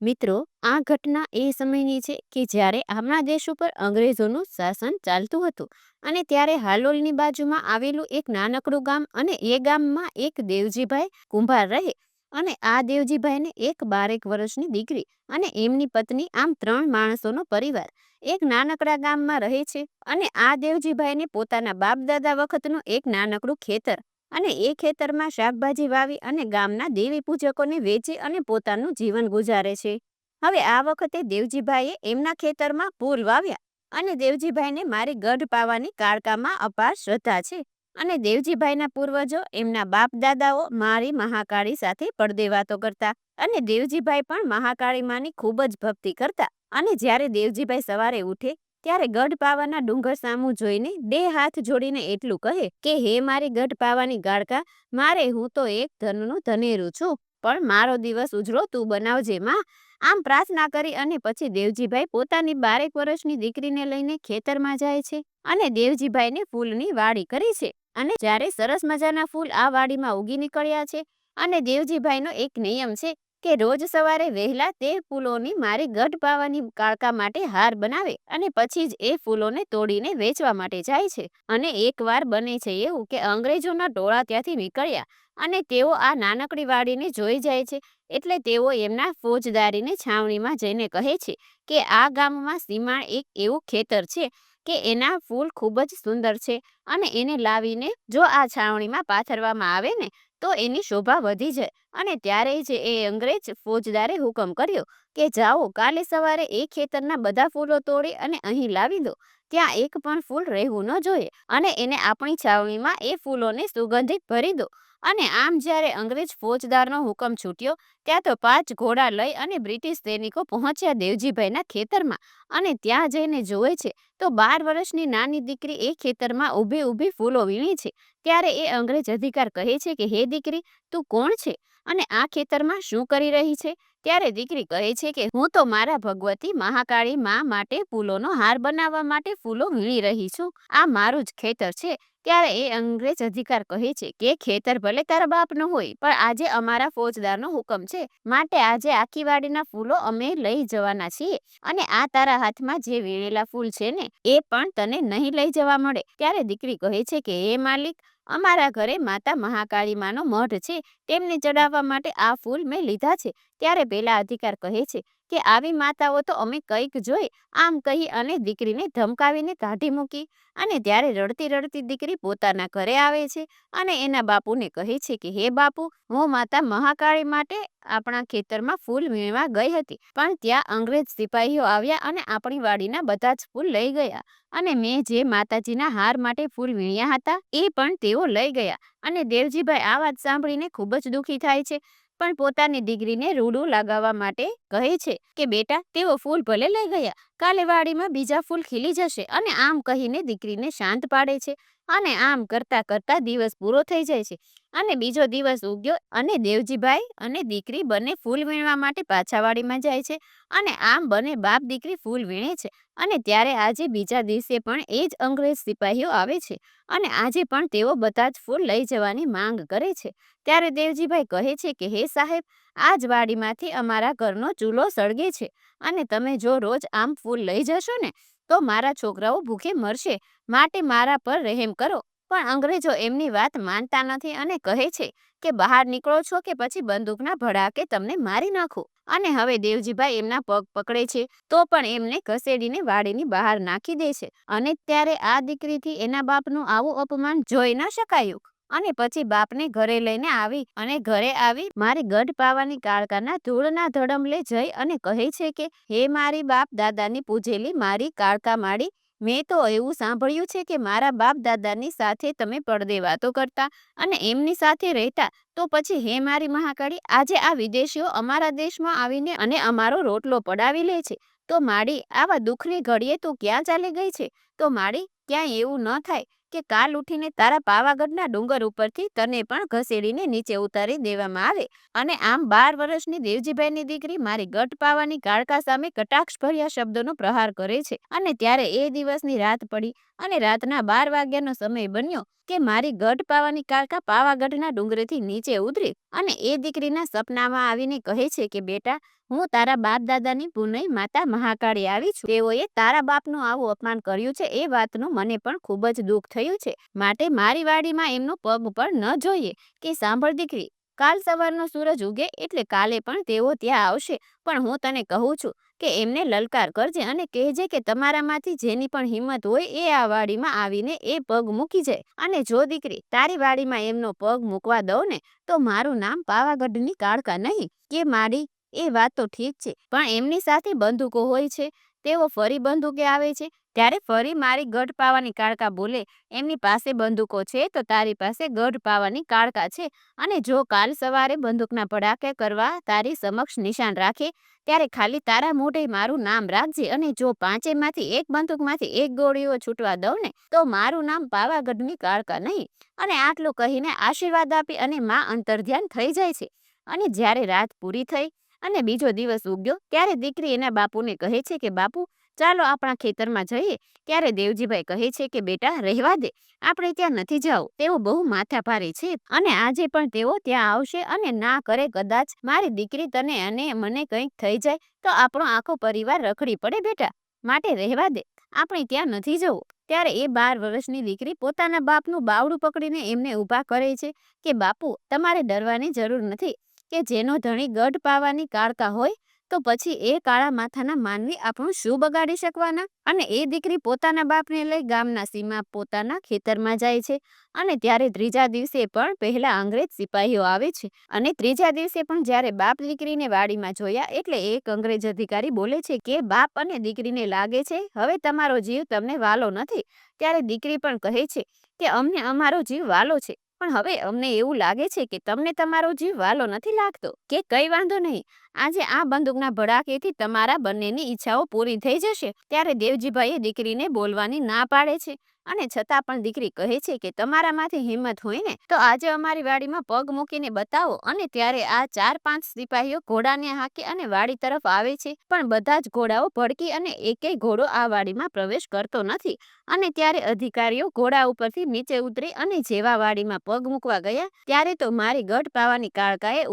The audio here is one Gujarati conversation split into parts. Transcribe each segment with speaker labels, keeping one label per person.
Speaker 1: મિત્રો, આ ઘટના એ સમયની છે કે જ્યારે આપણા દેશ ઉપર અંગ્રેજોનું શાસન ચાલતું હતું અને ત્યારે હાલોલની બાજુમાં આવેલું એક નાનકડું ગામ અને એ ગામમાં એક દેવજીભાઈ કુંભાર રહે અને આ દેવજીભાઈને એક 12 વર્ષની દીકરી અને એમની પત્ની, આમ 3 માણસોનો પરિવાર એક નાનકડા ગામમાં રહે છે. અને આ દેવજીભાઈને પોતાના બાપ દાદા વખતનું એક નાનકડું ખેતર અને એ ખેતરમાં શાકભાજી વાવી અને ગામના દેવી પૂજકોને વેચી અને પોતાનું જીવન ગુજારે છે. હવે આ વખતે દેવજીભાઈએ એમના ખેતરમાં ફૂલ વાવ્યા અને દેવજીભાઈને મારી ગઢ પાવાની કાળકામાં અપાર શ્રદ્ધા છે. અને દેવજીભાઈના પૂર્વજો, એમના બાપ દાદાઓ મારી મહાકાળી સાથે પડદે વાતો કરતા અને દેવજીભાઈ પણ મહાકાળી માની ખૂબ જ ભક્તિ કરતા. અને જ્યારે દેવજીભાઈ સવારે ઉઠે ત્યારે ગઢ પાવાના ડુંગર સામું જોઈને 2 હાથ જોડીને એટલું કહે કે હે મારી ગઢ પાવાની ગાળકા, મારે હું તો એક ધનનું ધનેરું છું, પણ મારો દિવસ ઉજળો તું બનાવજે માં. આમ પ્રાર્થના કરી અને પછી દેવજીભાઈ પોતાની 12 વર્ષની દીકરીને લઈને ખેતરમાં જાય છે અને દેવજીભાઈને ફૂલની વાડી કરી છે. અને જ્યારે સરસ મજાના ફૂલ આ વાડીમાં ઉગી નીકળ્યા છે અને દેવજીભાઈનો એક નિયમ છે કે રોજ સવારે વહેલા તે ફૂલોની મારી ગઢ પાવાની કાળકા માટે હાર બનાવે અને પછી જ એ ફૂલોને તોડીને વેચવા માટે જાય છે. અને એકવાર બને છે એવું કે અંગ્રેજોના ટોળા ત્યાંથી નીકળ્યા અને તેઓ આ નાનકડી વાડીને જોઈ જાય છે. એટલે તેઓ એમના ફોજદારીને છાવણીમાં જઈને કહે છે કે આ ગામમાં સીમાણ એક એવું ખેતર છે કે એના ફૂલ ખૂબ જ સુંદર છે અને એને લાવીને જો આ છાવણીમાં પાથરવામાં આવે ને તો એની શોભા વધી જાય. અને ત્યારે જ એ અંગ્રેજ ફોજદારે હુકમ કર્યો કે જાઓ, કાલે સવારે એ ખેતરના બધા ફૂલો તોડી અને અહીં લાવી દો. ત્યાં એક પણ ફૂલ રહેવું ન જોઈએ અને એને આપણી છાવણીમાં એ ફૂલોને સુગંધિત ભરી દો. અને આમ જ્યારે અંગ્રેજ ફોજદારનો હુકમ છૂટ્યો ત્યાં તો 5 ઘોડા લઈ અને બ્રિટિશ સૈનિકો પહોંચ્યા દેવજીભાઈના ખેતરમાં. અને ત્યાં જઈને જોવે છે તો 12 વર્ષની નાની દીકરી એ ખેતરમાં ઊભી ઊભી ફૂલો વીણે છે. ત્યારે એ અંગ્રેજ અધિકાર કહે છે કે હે દીકરી, તું કોણ છે અને આ ખેતરમાં શું કરી રહી છે? ત્યારે દીકરી કહે છે કે હું તો મારા ભગવતી મહાકાળી માં માટે ફૂલોનો હાર બનાવવા માટે ફૂલો વીણી રહી છું. આ મારું જ ખેતર છે. ત્યારે એ અંગ્રેજ અધિકાર કહે છે કે ખેતર ભલે તારા બાપનું હોય, પણ આજે અમારા ફોજદારનો હુકમ છે, માટે આજે આખી વાડીના ફૂલો અમે લઈ જવાના છીએ અને આ તારા હાથમાં જે વીણેલા ફૂલ છે ને એ પણ તને નહીં લઈ જવા મળે. ત્યારે દીકરી કહે છે કે હે માલિક, અમારા ઘરે માતા મહાકાળી માનો મઢ છે, તેમને ચડાવવા માટે આ ફૂલ મેં લીધા છે. ત્યારે પેલા અધિકાર કહે છે કે આવી માતાઓ તો અમે કંઈક જોઈ. આમ કહી અને દીકરીને ધમકાવીને કાઢી મૂકી. અને ત્યારે રડતી રડતી દીકરી પોતાના ઘરે આવે છે અને એના બાપુને કહે છે કે હે બાપુ, હું માતા મહાકાળી માટે આપણા ખેતરમાં ફૂલ વીણવા ગઈ હતી, પણ ત્યાં અંગ્રેજ સિપાહીઓ આવ્યા અને આપણી વાડીના બધા જ ફૂલ લઈ ગયા અને મેં જે માતાજીના હાર માટે ફૂલ વીણ્યા હતા એ પણ તેઓ લઈ ગયા. અને દેવજીભાઈ આ વાત સાંભળીને ખૂબ જ દુઃખી થાય છે, પણ પોતાની દીકરીને રૂડું લગાવવા માટે કહે છે કે બેટા, તેઓ ફૂલ ભલે લઈ ગયા, કાલે વાડીમાં બીજા ફૂલ ખીલી જશે. અને આમ કહીને દીકરીને શાંત પાડે છે. અને આમ કરતા કરતા દિવસ પૂરો થઈ જાય છે અને બીજો દિવસ ઉગ્યો અને દેવજીભાઈ અને દીકરી બંને ફૂલ વીણવા માટે પાછા વાડીમાં જાય છે. અને આમ બંને બાપ દીકરી ફૂલ વીણે છે. અને ત્યારે આજે બીજા દિવસે પણ એ જ અંગ્રેજ સિપાહીઓ આવે છે અને આજે પણ તેઓ બધા જ ફૂલ લઈ જવાની માંગ કરે છે. ત્યારે દેવજીભાઈ કહે છે કે હે સાહેબ, આ જ વાડીમાંથી અમારા ઘરનો ચૂલો સળગે છે અને તમે જો રોજ આમ ફૂલ લઈ જશો ને તો મારા છોકરાઓ ભૂખે મરશે, માટે મારા પર રહેમ કરો. પણ અંગ્રેજો એમની વાત માનતા નથી અને કહે છે કે બહાર નીકળો છો કે પછી બંદૂકના ભડાકે તમને મારી નાખો. અને હવે દેવજીભાઈ એમના પગ પકડે છે તો પણ એમને ઘસેડીને વાડીની બહાર નાખી દે છે. અને ત્યારે આ દીકરીથી એના બાપનું આવું અપમાન જોઈ ન શકાયું અને પછી બાપને ઘરે લઈને આવી અને ઘરે આવી મારી ગઢ પાવાની કાળકાના ધૂળના ધડમલે જઈ અને કહે છે કે હે મારી બાપ દાદાની પૂજેલી મારી કાળકા માડી, મેં તો એવું સાંભળ્યું છે કે મારા બાપ દાદાની સાથે તમે પડદે વાતો કરતા અને એમની સાથે રહેતા, તો પછી હે મારી મહાકાળી, આજે આ વિદેશીઓ અમારા દેશમાં આવીને અને અમારો રોટલો પડાવી લે છે, તો માડી આવા દુઃખની ઘડીએ તું ક્યાં ચાલી ગઈ છે? તો માડી, ક્યાંય એવું ન થાય કે કાલ ઉઠીને તારા પાવાગઢના ડુંગર ઉપરથી તને પણ ઘસેડીને નીચે ઉતારી દેવામાં આવે. અને આમ 12 વર્ષની દેવજીભાઈની દીકરી મારી ગઢ પાવાની કાળકા સામે કટાક્ષ ભર્યા શબ્દોનો પ્રહાર કરે છે. અને ત્યારે એ દિવસની રાત પડી અને રાતના 12 વાગ્યાનો સમય બન્યો કે મારી ગઢ પાવાની કાળકા પાવાગઢના ડુંગરેથી નીચે ઉતરી અને એ દીકરીના સપનામાં આવીને કહે છે કે બેટા, હું તારા બાપ દાદાની પુનઈ માતા મહાકાળી આવી છું. તેઓએ તારા બાપનું આવું અપમાન કર્યું છે એ વાતનું મને પણ ખૂબ જ દુઃખ થયું છે. માટે મારી વાડીમાં એમનો પગ પણ ન જોઈએ. કે સાંભળ દીકરી, કાલ સવારનો સૂરજ ઉગે એટલે કાલે પણ તેઓ ત્યાં આવશે. પણ હું તને કહું છું કે એમને લલકાર કરજે અને કહેજે કે તમારામાંથી જેની પણ હિંમત હોય એ આ વાડીમાં આવીને એ પગ મૂકી જાય. અને જો દીકરી તારી વાડીમાં એમનો પગ મૂકવા દઉં ને તો મારું નામ પાવાગઢની કાળકા નહીં. કે મારી એ વાત તો ઠીક છે, પણ એમની સાથે બંદૂકો હોય છે. તેઓ ફરી બંદૂકે આવે છે. ત્યારે ફરી મારી ગઢ પાવાની કાળકા બોલે, એમની પાસે બંદૂકો છે તો તારી પાસે ગઢ પાવાની કાળકા છે. અને જો કાલ સવારે બંદૂકના પડાકે કરવા તારી સમક્ષ નિશાન રાખે ત્યારે ખાલી તારા મોઢે મારું નામ રાખજે. અને જો પાંચેયમાંથી એક બંદૂકમાંથી એક ગોળીઓ છૂટવા દઉં ને તો મારું નામ પાવાગઢની કાળકા નહીં. અને આટલું કહીને આશીર્વાદ આપી અને માં અંતર્ધ્યાન થઈ જાય છે. અને જ્યારે રાત પૂરી થઈ અને બીજો દિવસ ઉગ્યો ત્યારે દીકરી એના બાપુને કહે છે કે બાપુ, ચાલો આપણા ખેતરમાં જઈએ. ત્યારે દેવજીભાઈ કહે છે કે બેટા, રહેવા દે, આપણે ત્યાં નથી જવું. તેઓ બહુ માથાભારે છે અને આજે પણ તેઓ ત્યાં આવશે. અને ના કરે કદાચ મારી દીકરી તને અને મને કંઈક થઈ જાય તો આપણો આખો પરિવાર રખડી પડે બેટા. માટે રહેવા દે, આપણે ત્યાં નથી જવું. ત્યારે એ 12 વર્ષની દીકરી પોતાના બાપનું બાવડું પકડીને એમને ઊભા કરે છે કે બાપુ, તમારે ડરવાની જરૂર નથી. કે જેનો ધણી ગઢ પાવાની કાળકા હોય તો પછી એ કાળા માથાના માનવી આપણું શું બગાડી શકવાના. અને એ દીકરી પોતાના બાપને લઈ ગામના સીમા પોતાના ખેતરમાં જાય છે. અને ત્યારે ત્રીજા દિવસે પણ પહેલા અંગ્રેજ સિપાહીઓ આવે છે. અને ત્રીજા દિવસે પણ જ્યારે બાપ દીકરીને વાડીમાં જોયા એટલે એક અંગ્રેજ અધિકારી બોલે છે કે બાપ અને દીકરીને લાગે છે હવે તમારો જીવ તમને વાલો નથી. ત્યારે દીકરી પણ કહે છે કે અમને અમારો જીવ વાલો છે, પણ હવે અમને એવું લાગે છે કે તમને તમારો જીવ વાલો નથી લાગતો. કે કઈ વાંધો નહીં, આજે આ બંદૂકના ભડાકેથી તમારા બંનેની ઈચ્છાઓ પૂરી થઈ જશે. ત્યારે દેવજીભાઈએ દીકરીને બોલવાની ના પાડે છે. અને છતાં પણ દીકરી કહે છે કે તમારામાંથી હિંમત હોય ને તો આજે અમારી વાડીમાં પગ મૂકીને બતાવો. અને ત્યારે આ 4-5 સિપાહીઓ ઘોડાને હાંકી અને વાડી તરફ આવે છે. પણ બધા જ ઘોડાઓ ભડકી અને એકેય ઘોડો આ વાડીમાં પ્રવેશ કરતો નથી. અને ત્યારે અધિકારીઓ ઘોડા ઉપરથી નીચે ઉતરી અને જેવા વાડીમાં પગ મૂકવા ગયા ત્યારે તો મારી ગઢ પાવાની કાળકાએ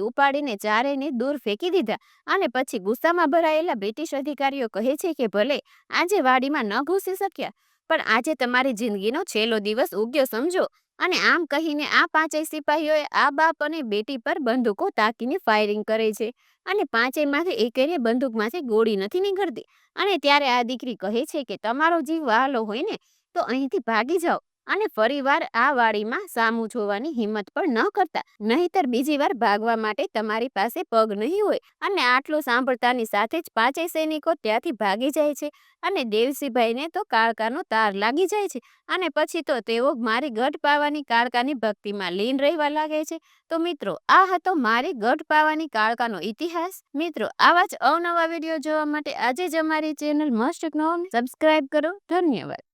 Speaker 1: ઉપાડીને ચારેયને દૂર ફેંકી દીધા. અને પછી ગુસ્સામાં ભરાયેલા બ્રિટિશ અધિકારીઓ કહે છે કે ભલે આજે વાડીમાં ન ઘૂસી શક્યા, પણ આજે તમારી જિંદગીનો છેલ્લો દિવસ ઉગ્યો સમજો. અને આમ કહીને આ 5 સિપાહીઓએ આ બાપ અને બેટી પર બંદૂકો તાકીને ફાયરિંગ કરે છે. અને 5માંથી એકેયની બંદૂકમાંથી ગોળી નથી નીકળતી. અને ત્યારે આ દીકરી કહે છે કે તમારો જીવ વહાલો હોય ને તો અહીંથી ભાગી જાઓ અને ફરીવાર આ વાડીમાં સામું જોવાની હિંમત પણ ન કરતા, નહીંતર બીજી વાર ભાગવા માટે તમારી પાસે પગ નહીં હોય. અને આટલું સાંભળતાની સાથે જ 5 સૈનિકો ત્યાંથી ભાગી જાય છે. અને દેવસિંહભાઈને તો કાળકાનો તાર લાગી જાય છે. અને પછી તો તેઓ મારી ગઢ પાવાની કાળકાની ભક્તિમાં લીન રહેવા લાગે છે. તો મિત્રો, આ હતો મારી ગઢ પાવાની કાળકાનો ઇતિહાસ. મિત્રો, આવા જ અવનવા વિડીયો જોવા માટે આજે જ અમારી ચેનલ મસ્ટ નોને સબસ્ક્રાઇબ કરો. ધન્યવાદ.